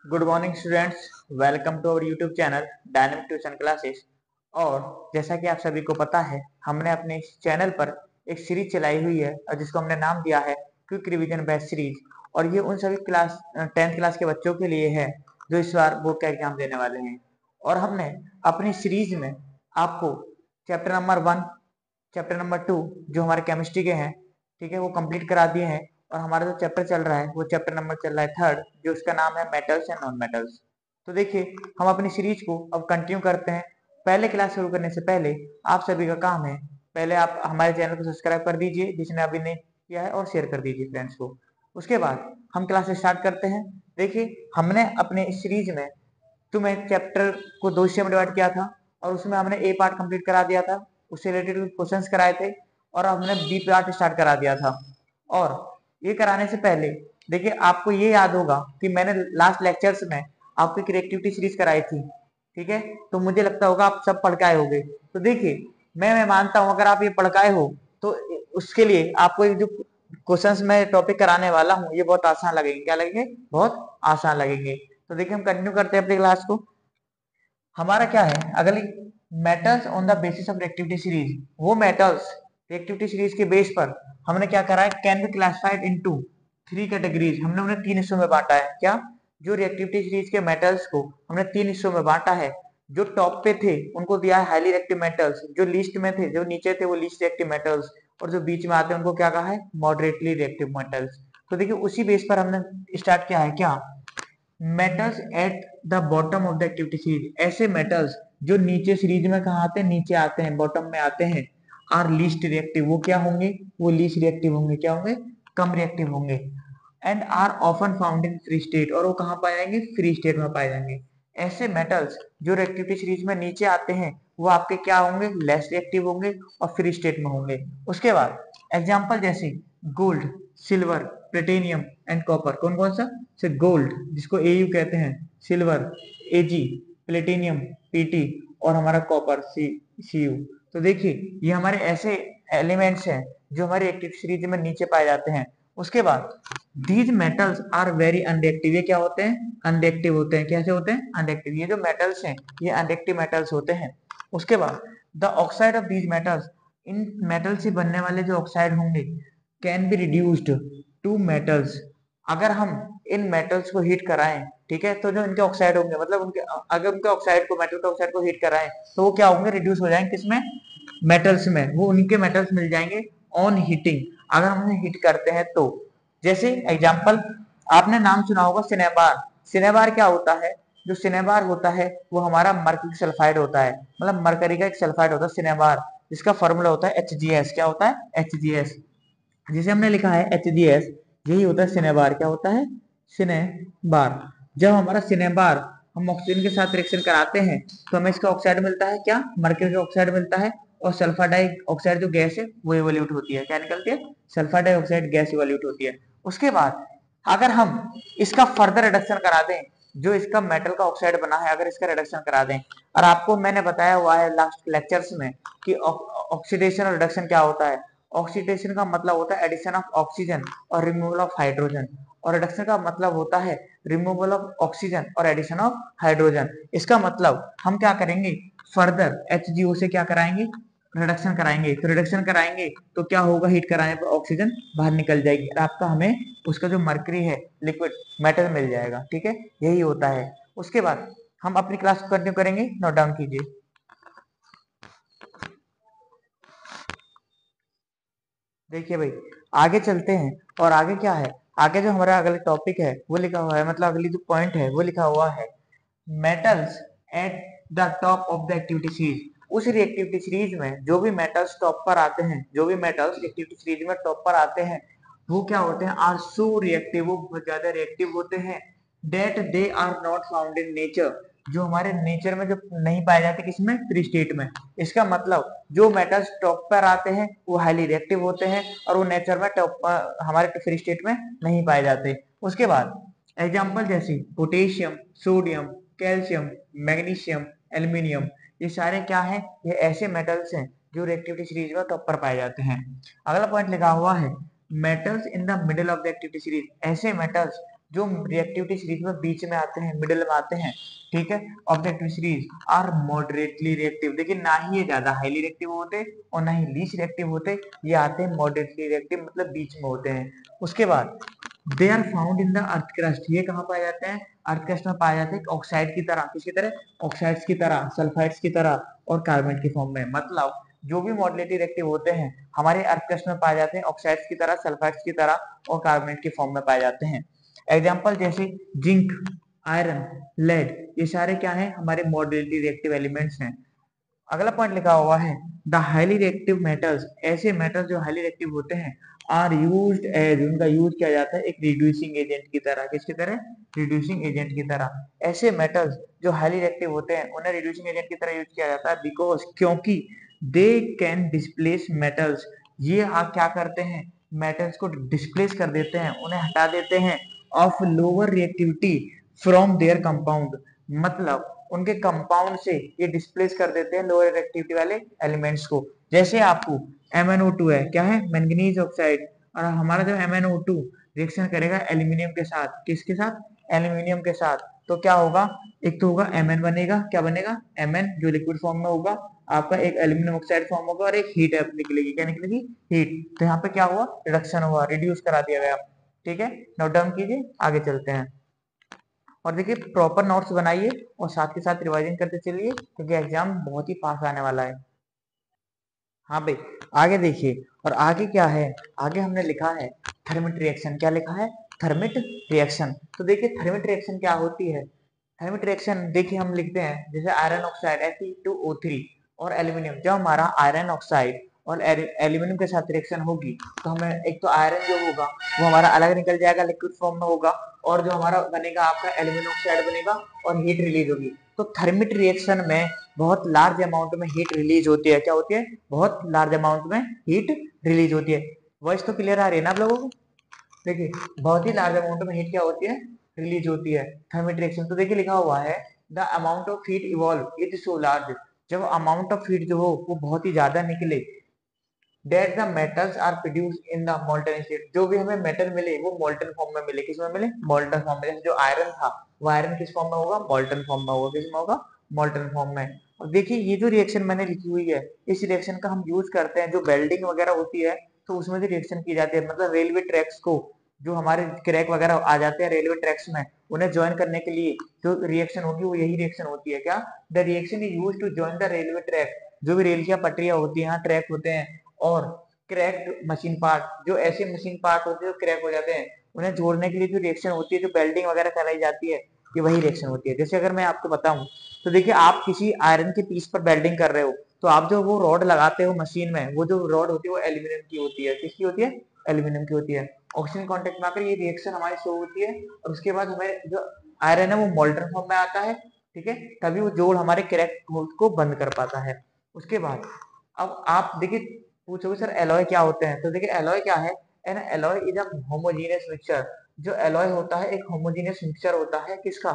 Good morning students. Welcome to our YouTube channel Dynamic Tuition Classes. और जैसा कि आप सभी को पता है, हमने अपने इस चैनल पर एक सीरीज चलाई हुई है और जिसको हमने नाम दिया है क्विक रिवीजन बैच सीरीज। और ये उन सभी क्लास 10th क्लास के बच्चों के लिए है जो इस बार बोर्ड का एग्जाम देने वाले हैं। और हमने अपनी सीरीज में आपको चैप्टर नंबर 1, चैप्टर नंबर 2 जो हमारे केमिस्ट्री के हैं, ठीक है, वो कंप्लीट करा दिए हैं। और हमारा जो चैप्टर चल रहा है वो चैप्टर नंबर चल रहा है 3rd, जो उसका नाम है मेटल्स एंड नॉन मेटल्स। तो देखिए, हम अपनी सीरीज को अब कंटिन्यू करते हैं। पहले क्लास शुरू करने से पहले आप सभी का काम है, पहले आप हमारे चैनल को सब्सक्राइब कर दीजिए जिसने अभी नहीं किया है, और शेयर कर दीजिए फ्रेंड्स को। उसके बाद हम क्लास स्टार्ट करते हैं। देखिए, हमने अपने इस सीरीज में तुम्हें चैप्टर को 2 हिस्से में डिवाइड किया था और उसमें हमने ए पार्ट कंप्लीट करा दिया था, उससे रिलेटेड क्वेश्चंस कराए थे, और हमने बी पार्ट स्टार्ट करा दिया था। और ये कराने से पहले देखिए, आपको ये याद होगा कि मैंने लास्ट लेक्चर्स में आपको एक रिएक्टिविटी सीरीज कराई थी, ठीक है। तो मुझे लगता होगा आप सब पढ़ के आए होंगे। तो देखिए, मैं मानता हूं अगर आप ये पढ़ के आए हो तो उसके लिए आपको जो क्वेश्चंस मैं टॉपिक कराने वाला हूँ ये बहुत आसान लगेंगे। क्या लगेंगे? बहुत आसान लगेंगे। तो देखिए, हम कंटिन्यू करते हैं अपनी क्लास को। हमारा क्या है अगली, metals on the basis of reactivity series. वो मेटल्स रिएक्टिविटी सीरीज के बेस पर हमने क्या करा है, can be classified into 3 categories. हमने उन्हें 3 हिस्सों में बांटा है। क्या? जो रिएक्टिविटी सीरीज के मेटल्स को हमने 3 हिस्सों में बांटा है। जो टॉप पे थे उनको दिया है हाईली रिएक्टिव मेटल्स, जो लिस्ट में थे, जो नीचे थे, वो लीस्ट रिएक्टिव मेटल्स, और जो बीच में आते हैं उनको क्या कहा है, मॉडरेटली रिएक्टिव मेटल्स। तो देखिए, उसी बेस पर हमने स्टार्ट किया है क्या, metals at the bottom of the activity series. ऐसे मेटल्स जो नीचे सीरीज में कहा आते हैं, नीचे आते हैं, बॉटम में आते हैं, आर लीस्ट रिएक्टिव। वो क्या होंगे? वो लीस्ट रिएक्टिव होंगे। क्या होंगे? कम रिएक्टिव होंगे। And are often found in free state. और वो कहाँ पाए जाएंगे? फ्री स्टेट में पाए जाएंगे। ऐसे मेटल्स जो रिएक्टिविटी सीरीज में नीचे आते हैं वो आपके क्या होंगे? लेस रिएक्टिव होंगे और फ्री स्टेट में होंगे। उसके बाद एग्जांपल जैसे gold, silver, platinum and copper. कौन कौन सा? से गोल्ड जिसको एयू कहते हैं, सिल्वर एजी, प्लेटिनियम पीटी, और हमारा कॉपर सीयू। तो देखिए, ये हमारे ऐसे एलिमेंट्स हैं जो हमारे एक्टिव सीरीज में नीचे पाए जाते हैं। उसके बाद these metals are very unreactive. ये क्या होते हैं? अनरिएक्टिव होते हैं। कैसे होते हैं? अनरिएक्टिव। ये जो मेटल्स हैं ये अनरिएक्टिव मेटल्स होते हैं। उसके बाद the oxide of these metals, इन मेटल से बनने वाले जो ऑक्साइड होंगे, can be reduced to metals. अगर हम इन मेटल्स को हीट कराएं, ठीक है, तो जो इनके ऑक्साइड होंगे, मतलब उनके, अगर उनके ऑक्साइड को, मेटल के ऑक्साइड को हीट कराएं तो वो क्या होंगे? रिड्यूस हो जाएंगे। किसमें? मेटल्स में। वो उनके मेटल्स मिल जाएंगे ऑन हीटिंग, अगर हम उन्हें हीट करते हैं तो। जैसे एग्जांपल, आपने नाम सुना होगा सिनेबार। सिनेबार क्या होता है? जो सिनेबार होता है वो हमारा मर्क्यूरी सल्फाइड होता है, मतलब मरकरी का एक सल्फाइड होता है सिनेबार, जिसका फॉर्मूला होता है HgS। क्या होता है? HgS। जिसे हमने लिखा है HgS, यही होता है सिनेबार। क्या होता है? सिनेबार। जब हमारा सिनेबार हम ऑक्सीजन के साथ रिएक्शन कराते हैं तो हमें इसका ऑक्साइड मिलता है। क्या? मरकरी का ऑक्साइड मिलता है। और सल्फर डाइऑक्साइड जो गैस है वो इवोल्यूट होती है। क्या निकलती है? सल्फर डाइऑक्साइड गैस इवोल्यूट होती है। उसके बाद अगर हम इसका फर्दर रिडक्शन करा दें, जो इसका मेटल का ऑक्साइड बना है, अगर इसका रिडक्शन करा दें, और आपको मैंने बताया हुआ है लास्ट लेक्चर्स में कि ऑक्सीडेशन और रिडक्शन क्या होता है। ऑक्सीडेशन का मतलब होता है एडिशन ऑफ ऑक्सीजन और रिमूवल ऑफ हाइड्रोजन, और रिडक्शन का मतलब होता है रिमूवल ऑफ ऑक्सीजन और एडिशन ऑफ हाइड्रोजन। इसका मतलब हम क्या करेंगे, फर्दर HgO से क्या कराएंगे? रिडक्शन कराएंगे। तो रिडक्शन कराएंगे तो क्या होगा? हीट कराने पर ऑक्सीजन बाहर निकल जाएगी और आपका हमें उसका जो मरकरी है, लिक्विड मेटल मिल जाएगा। ठीक है, यही होता है। उसके बाद हम अपनी क्लास को कंटिन्यू करेंगे। नोट डाउन कीजिए। देखिए भाई, आगे चलते हैं। और आगे क्या है, आगे जो हमारा अगला टॉपिक है वो लिखा हुआ है, मतलब अगली जो पॉइंट है वो लिखा हुआ है metals at the top of the activity series. उस रिएक्टिविटी सीरीज में जो भी मेटल्स टॉप पर आते हैं, जो भी मेटल्स एक्टिविटी सीरीज में टॉप पर आते हैं, वो क्या होते हैं? Are so reactive. वो बहुत ज्यादा रिएक्टिव होते हैं। That they are not found in nature. जो हमारे नेचर में जो नहीं पाए जाते, किसमें? फ्री स्टेट में। इसका मतलब जो मेटल्स टॉप पर आते हैं वो हाईली रिएक्टिव होते हैं और वो नेचर में टॉप, हमारे फ्री स्टेट में नहीं पाए जाते। उसके बाद एग्जाम्पल जैसे potassium, sodium, calcium, magnesium, aluminium, ये सारे क्या हैं? ये ऐसे मेटल्स हैं जो रिएक्टिविटी सीरीज में टॉप पर पाए जाते हैं। अगला पॉइंट लिखा हुआ है metals in the middle of the activity series. ऐसे मेटल्स जो रिएक्टिविटी सीरीज में बीच में आते हैं, मिडिल में आते हैं, ठीक है, objective series are moderately reactive. देखिए ना ही ये ज्यादा हाईली रिएक्टिव होते और ना ही लीस्ट रिएक्टिव होते, ये आते हैं मॉडरेटली रिएक्टिव, मतलब बीच में होते हैं। उसके बाद they are found in the earth crust, ये कहाँ पाए जाते हैं? अर्थ क्रस्ट में पाए जाते हैं ऑक्साइड की तरह, किसकी तरह? ऑक्साइड्स की तरह, सल्फाइड्स की तरह और कार्बोनेट की फॉर्म में। मतलब जो भी मॉडरेटली रिएक्टिव होते हैं हमारे अर्थ क्रस्ट में पाए जाते हैं ऑक्साइड्स की तरह, सल्फाइड्स की तरह और कार्बोनेट की फॉर्म में पाए जाते हैं। एग्जाम्पल जैसे जिंक, आयरन, लेड, ये सारे क्या है? हमारे मॉडरेटली रिएक्टिव एलिमेंट्स हैं। अगला पॉइंट लिखा हुआ है द हाईली रिएक्टिव मेटल्स, ऐसे मेटल्स जो हाईली रिएक्टिव होते हैं आर यूज्ड एज, उनका यूज किया जाता है एक रिड्यूसिंग एजेंट की तरह। किसकी तरह? रिड्यूसिंग एजेंट की तरह। ऐसे मेटल्स जो हाईली रिएक्टिव होते हैं उन्हें रिड्यूसिंग एजेंट की तरह यूज किया जाता है बिकॉज, क्योंकि दे कैन डिस्प्लेस मेटल्स, ये क्या करते हैं? मेटल्स को डिस्प्लेस कर देते हैं, उन्हें हटा देते हैं of lower reactivity from there compound, मतलब उनके कंपाउंड से ये डिस्प्लेस कर देते हैं लोअर रिएक्टिविटी वाले एलिमेंट्स को। जैसे आपको MnO2 है, क्या है? मैंगनीज ऑक्साइड, और हमारा जो MnO2 रिएक्शन करेगा एल्यूमिनियम के साथ, किसके साथ? एल्यूमिनियम के साथ, तो क्या होगा? एक तो होगा Mn बनेगा, क्या बनेगा? Mn जो लिक्विड फॉर्म में होगा आपका, एक एल्यूमिनियम ऑक्साइड फॉर्म होगा और एक हीट निकलेगी, क्या निकलेगी? हीट। तो यहाँ पे क्या हुआ? रिडक्शन हुआ, रिड्यूस करा दिया गया। ठीक है, नोट डाउन कीजिए, आगे चलते हैं। और देखिए प्रॉपर नोट्स बनाइए और साथ के साथ रिवाइजन करते चलिए क्योंकि एग्जाम बहुत ही फास्ट आने वाला है। हाँ भाई, आगे देखिए, और आगे क्या है? आगे हमने लिखा है थर्मिट रिएक्शन। क्या लिखा है? Thermite reaction. तो देखिए थर्मिट रिएक्शन क्या होती है? थर्मिट रिएक्शन देखिए हम लिखते हैं जैसे आयरन ऑक्साइड Fe2O3 और एल्यूमिनियम, जब हमारा आयरन ऑक्साइड और एल्यूमिनियम के साथ रिएक्शन होगी तो हमें एक तो आयरन जो होगा वो हमारा अलग निकल जाएगा, लिक्विड फॉर्म में होगा, और जो हमारा बनेगा आपका एल्यूमिनियम ऑक्साइड बनेगा और हीट रिलीज होगी। तो थर्मिट रिएक्शन में बहुत लार्ज अमाउंट में हीट रिलीज होती है। क्या होती है? बहुत लार्ज अमाउंट में हीट रिलीज होती है। वॉइस तो क्लियर आ रही है ना आप लोगों को? देखिए बहुत ही लार्ज अमाउंट में हीट क्या होती है? रिलीज होती है थर्मिट रिएक्शन। तो देखिए लिखा हुआ है the amount of heat evolve is so large, जब अमाउंट ऑफ हीट जो हो वो बहुत ही ज्यादा निकले, that the metals are produced in the molten state, जो भी हमें मेटल मिले वो मोल्टन फॉर्म में मिले। किस में मिले? मोल्टन फॉर्म में। जैसे जो आयरन था वो आयरन किस फॉर्म में होगा? मोल्टन फॉर्म में होगा। किस में होगा? मोल्टन फॉर्म में। और देखिए ये जो रिएक्शन मैंने लिखी हुई है इस रिएक्शन का हम यूज करते हैं जो वेल्डिंग वगैरह होती है तो उसमें भी रिएक्शन की जाती है। मतलब रेलवे ट्रैक्स को जो हमारे क्रैक वगैरह आ जाते हैं रेलवे ट्रैक्स में, उन्हें ज्वाइन करने के लिए जो रिएक्शन होगी वो यही रिएक्शन होती है। क्या? The reaction is used to join the railway track, जो भी रेल की पटरियां होती है, यहाँ ट्रैक होते हैं, और क्रैक्ड मशीन पार्ट, जो ऐसे मशीन पार्ट होते हैं जो क्रैक हो जाते हैं, उन्हें जोड़ने के लिए जो रिएक्शन होती है, जो वेल्डिंग वगैरह कराई जाती है, ये वही रिएक्शन होती है। जैसे अगर मैं आपको बताऊं तो देखिए आप किसी आयरन के पीस पर वेल्डिंग कर रहे हो तो आप जो वो रॉड लगाते हो मशीन में, वो जो रॉड होती है वो एल्यूमिनियम की होती है। किसकी होती है? एल्यूमिनियम की होती है। ऑक्सीजन कांटेक्ट में आकर ये रिएक्शन हमारी शो होती है और उसके बाद हमें जो आयरन है वो मोल्टन फॉर्म में आता है। ठीक है, तभी वो जोड़ हमारे क्रैक को बंद कर पाता है। उसके बाद अब आप देखिए पूछोगे सर एलॉय क्या होते हैं, तो देखिए एलॉय क्या है? N alloy is a homogeneous mixture. जो एलॉय होता है एक होमोजेनियस मिक्सचर होता है, किसका?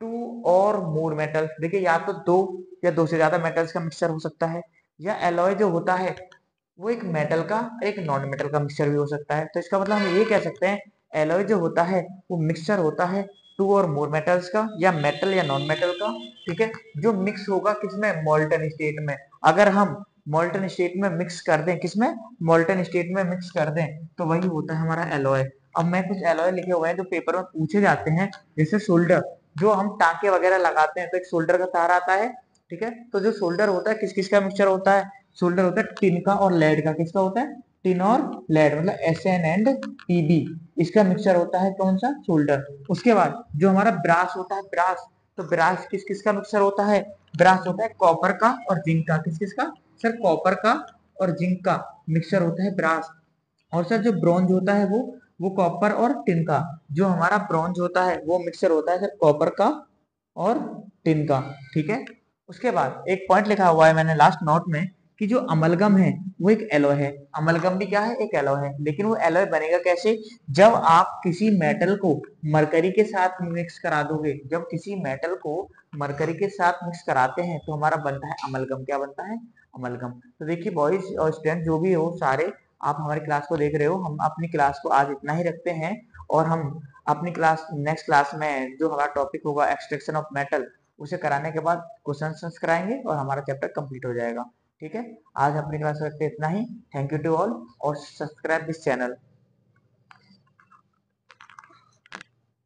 टू और मोर मेटल्स। देखिए या तो दो या दो से ज्यादा मेटल्स का मिक्सचर हो सकता है, या एलॉय जो होता है वो एक मेटल का एक नॉन मेटल का मिक्सचर भी हो सकता है। तो इसका मतलब हम ये कह सकते हैं एलॉय जो होता है वो मिक्सचर होता है टू और मोर मेटल्स का, या मेटल या नॉन मेटल का। ठीक है, जो मिक्स होगा किसमें? मोल्टन स्टेट में। अगर हम मोल्टन स्टेट में मिक्स कर दें, किसमें? मोल्टन स्टेट में मिक्स कर दें, तो वही होता है हमारा एलॉय। अब मैं कुछ एलॉय लिखे हुए हैं जो पेपर में पूछे जाते हैं, जैसे सोल्डर, जो हम टांके वगैरह लगाते हैं तो एक सोल्डर का तार आता है। ठीक है, तो जो सोल्डर होता है किस किस का मिक्सचर होता है? सोल्डर होता है टिन का और लेड का। किसका होता है? टिन और लेड, मतलब SN&Pb, इसका मिक्सचर होता है कौन सा? सोल्डर। उसके बाद जो हमारा ब्रास होता है, ब्रास, तो ब्रास किस किस का मिक्सचर होता है? ब्रास होता है कॉपर का और जिंक का। किस किस का? सर कॉपर का और जिंक का मिक्सचर होता है ब्रास। और सर जो ब्रॉन्ज होता है वो कॉपर और टिन का। जो हमारा ब्रॉन्ज होता है वो मिक्सचर होता है सर कॉपर का और टिन का। ठीक है, उसके बाद एक पॉइंट लिखा हुआ है मैंने लास्ट नोट में कि जो अमलगम है वो एक एलॉय है। अमलगम भी क्या है? एक एलॉय है। लेकिन वो एलॉय बनेगा कैसे? जब आप किसी मेटल को मरकरी के साथ मिक्स करा दोगे, जब किसी मेटल को मरकरी के साथ मिक्स कराते हैं तो हमारा बनता है अमलगम। क्या बनता है? अमलगम। तो देखिए बॉयज और स्टूडेंट जो भी हो सारे, आप हमारी क्लास को देख रहे हो, हम अपनी क्लास को आज इतना ही रखते हैं और हम अपनी क्लास नेक्स्ट क्लास में जो हमारा टॉपिक होगा एक्सट्रैक्शन ऑफ मेटल, उसे कराने के बाद क्वेश्चन कराएंगे और हमारा चैप्टर कंप्लीट हो जाएगा। ठीक है, आज अपनी क्लास में इतना ही। थैंक यू टू ऑल और सब्सक्राइब दिस चैनल।